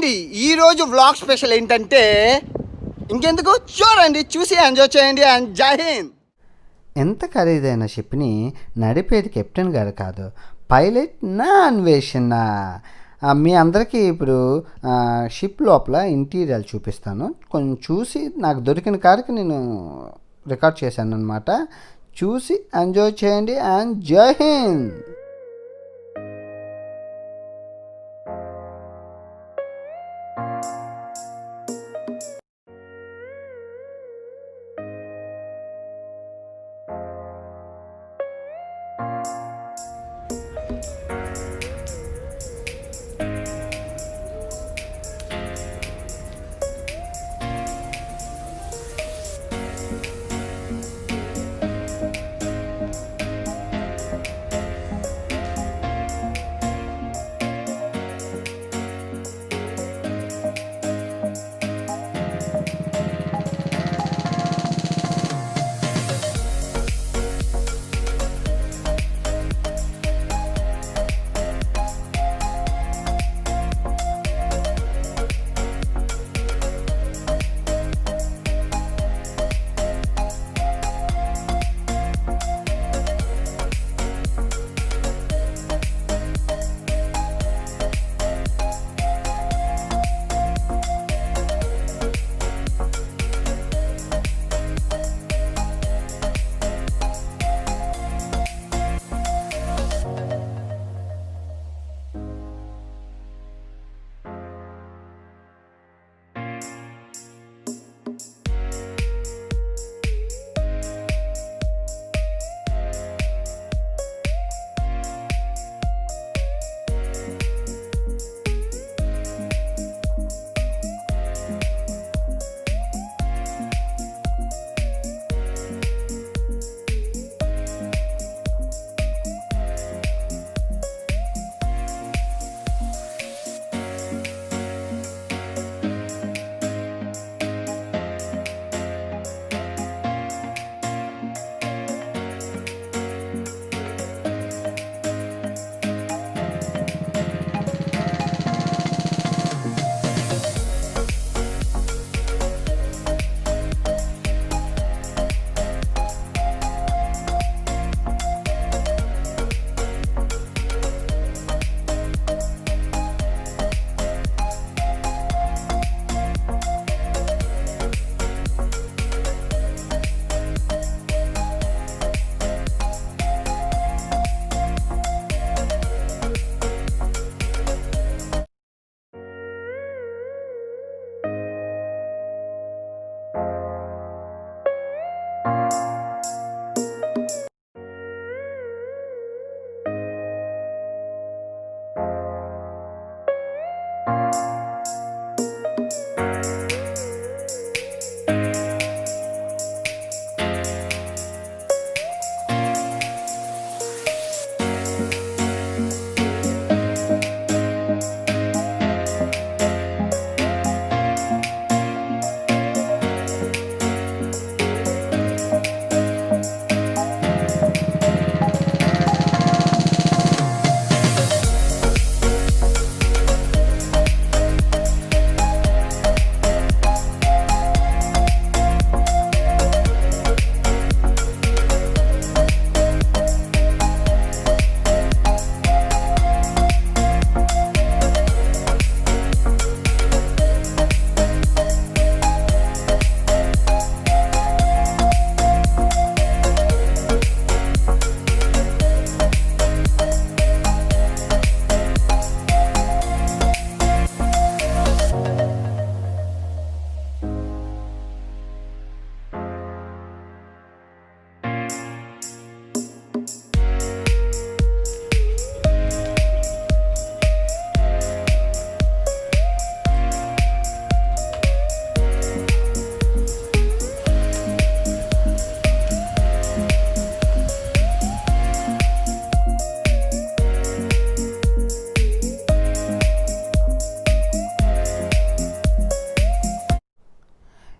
అండి ఈరోజు vlog special ఏంటంటే ఇంకెందుకు చూడండి, చూసి ఎంజాయ్ చేయండి. అండ్ జై హింద్. ఎంత ఖరీదైన షిప్ని నడిపేది కెప్టెన్ గారు కాదు, పైలట్ నా అన్వేషణ. మీ అందరికీ ఇప్పుడు షిప్ లోపల ఇంటీరియర్ చూపిస్తాను. కొంచెం చూసి నాకు దొరికిన కాడికి నేను రికార్డ్ చేశాను అనమాట. చూసి ఎంజాయ్ చేయండి. అండ్ జై హింద్.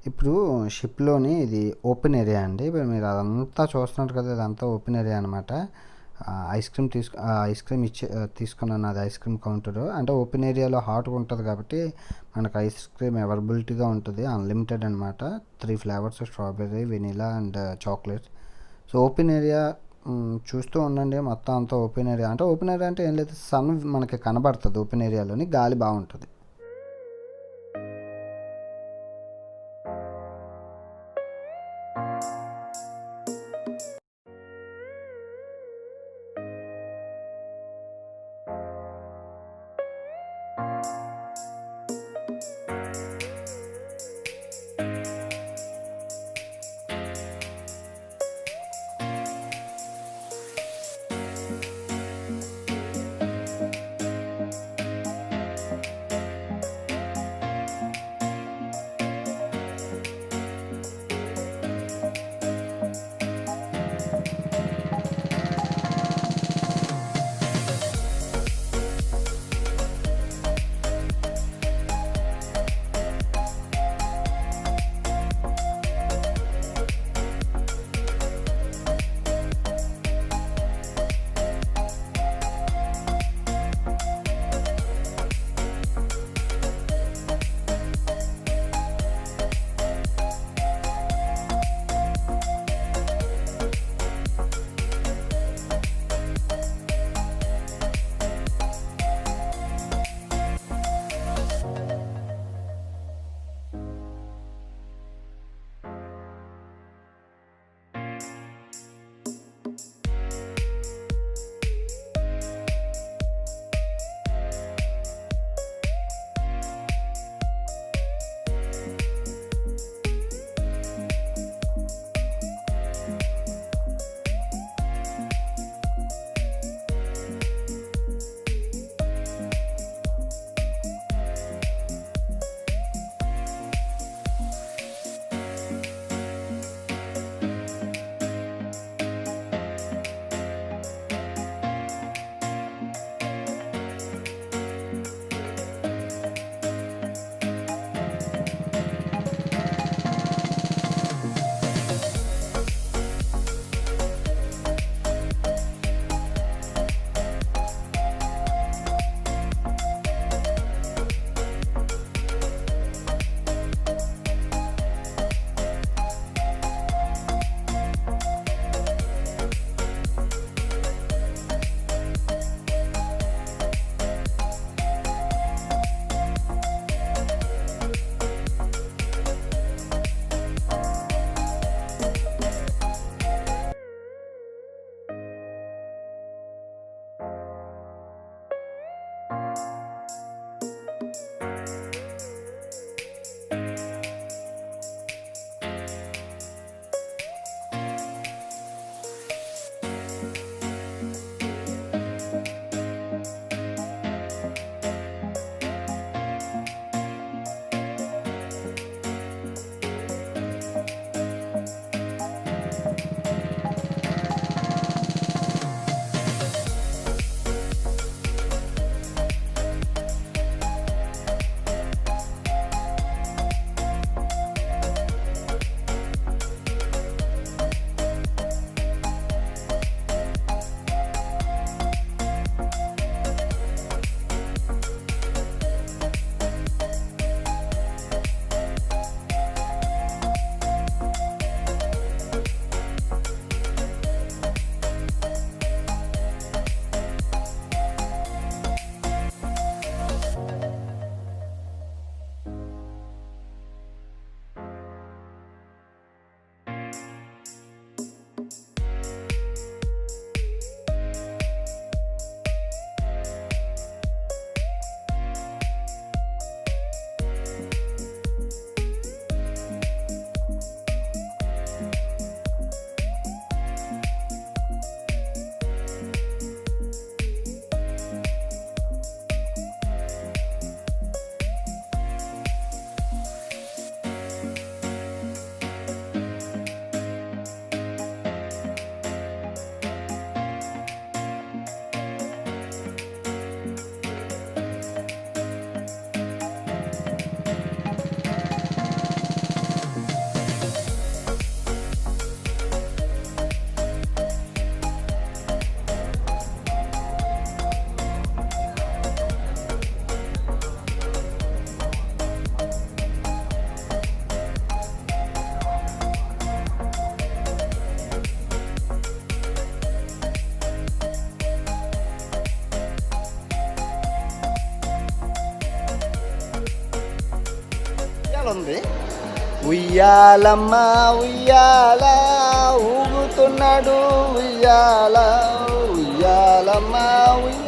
ఇప్పుడు షిప్లోని ఇది ఓపెన్ ఏరియా అండి. ఇప్పుడు మీరు అదంతా చూస్తున్నారు కదా, ఇదంతా ఓపెన్ ఏరియా అనమాట. ఐస్ క్రీమ్ తీసుకున్నాను. అది ఐస్ క్రీమ్ కౌంటరు అంటే ఓపెన్ ఏరియాలో హాట్గా ఉంటుంది కాబట్టి మనకు ఐస్ క్రీమ్ అవైలబిలిటీగా ఉంటుంది, అన్లిమిటెడ్ అనమాట. 3 flavours, strawberry, vanilla and chocolate. So open area చూస్తూ ఉండండి. మొత్తం అంతా ఓపెన్ ఏరియా అంటే ఓపెన్ ఏరియా అంటే ఏం లేదు, సన్ మనకి కనబడుతుంది ఓపెన్ ఏరియాలోని, గాలి బాగుంటుంది. లోపల ఉంది. ఉయ్యాలమ్మ ఉయ్యాల ఊగుతున్నాడు ఉయ్యాల, ఉయ్యాలమ్మ ఉయ్యాల.